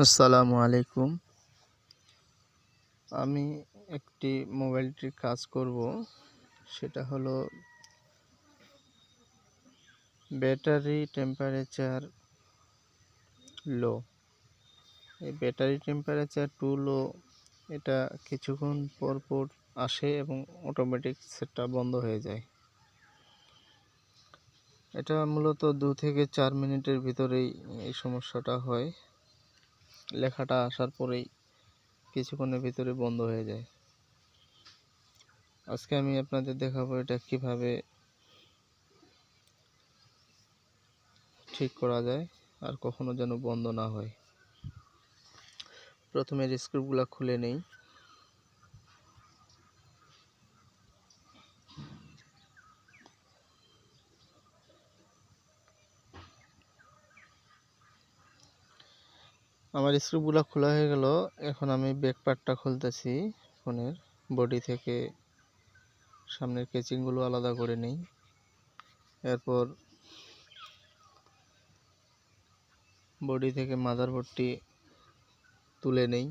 আসসালামু আলাইকুম। আমি একটি মোবাইলটির কাজ করব, সেটা হলো ব্যাটারি টেম্পারেচার লো। এই ব্যাটারি টেম্পারেচার টু লো, এটা কিছুক্ষণ পর পর আসে এবং অটোমেটিক সেটটা বন্ধ হয়ে যায়। এটা মূলত 2 থেকে 4 মিনিটের ভিতরেই এই সমস্যাটা হয়। লেখাটা আসার পরেই কিছুক্ষণের ভিতরে বন্ধ হয়ে যায়। আজকে আমি আপনাদের দেখাবো এটা কিভাবে ঠিক করা যায় আর কখনো যেন বন্ধ না হয়। প্রথমে স্ক্রুগুলো খুলে নেই। আমার স্ক্রুগুলো খোলা হয়ে গেল। এখন আমি ব্যাক পার্টটা খুলতেছি। ফোনের বডি থেকে সামনের কেচিংগুলো আলাদা করে নেই। এরপর বডি থেকে মাদারবোর্ডটি তুলে নেই।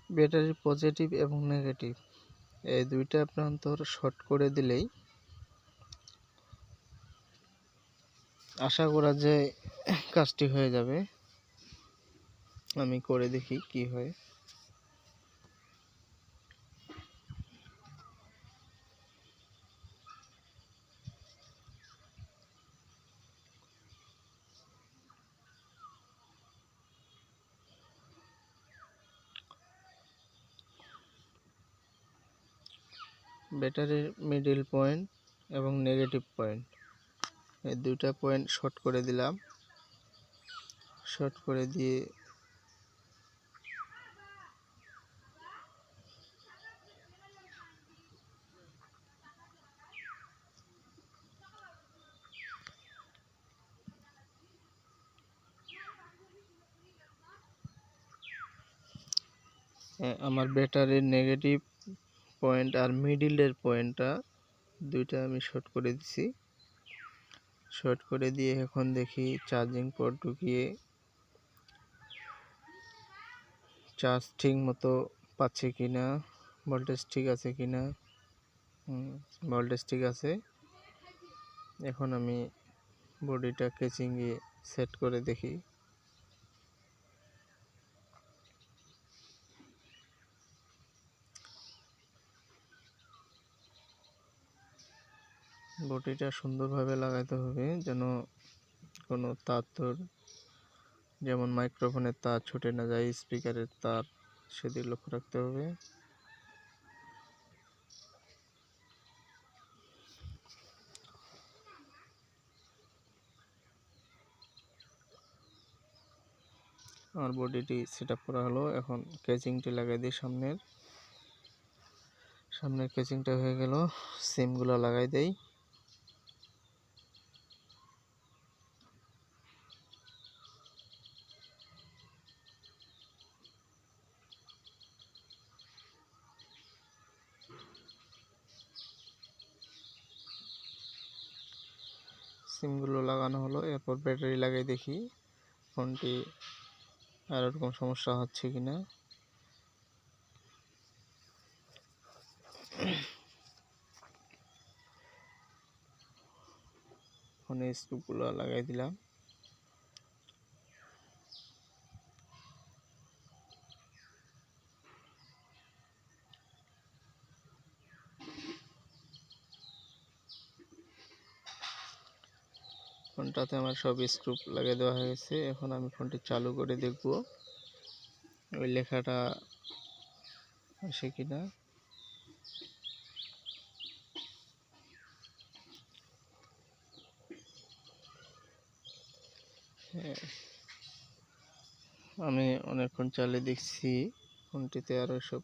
ব্যাটারির পজিটিভ এবং নেগেটিভ এই দুইটা প্রান্তর শর্ট করে দিলেই আশা করা যায় কাজটি হয়ে যাবে। আমি করে দেখি কি হয়। ব্যাটারির মিডল পয়েন্ট এবং নেগেটিভ পয়েন্ট এই দুইটা পয়েন্ট শর্ট করে দিলাম। শর্ট করে দিয়ে আমার ব্যাটারির নেগেটিভ পয়েন্ট আর মিডিলের পয়েন্টটা দুইটা আমি শর্ট করে দিছি। শর্ট করে দিয়ে এখন দেখি চার্জিং পোর্ট ঢুকিয়ে চার্জ ঠিক মতো পাচ্ছে কিনা, ভোল্টেজ ঠিক আছে কিনা। ভোল্টেজ ঠিক আছে। এখন আমি বডিটা কেচিংয়ে সেট করে দেখি। বডিটা সুন্দরভাবে লাগাইতে হবে যেন কোনো তার যেমন মাইক্রোফোনের তার ছুটে না যায়, স্পিকারের তার, সেদিকে লক্ষ্য রাখতে হবে। আমার বডিটি সেট আপ করা হলো। এখন কেচিংটি লাগাই দিই। সামনের কেচিংটা হয়ে গেল। সিমগুলো লাগাই দেই। সিমগুলো লাগানো হলো। এরপর ব্যাটারি লাগাই দেখি ফোনটি আর এরকম সমস্যা হচ্ছে কিনা। ফোনে স্ক্রুগুলো লাগাই দিলাম। ফোনটাতে আমার সব স্ক্রু লাগিয়ে দেওয়া হয়ে গেছে। এখন আমি ফোনটি চালু করে দেখব ওই লেখাটা আসে কিনা। আমি অনেকক্ষণ চালিয়ে দেখছি ফোনটিতে আর সব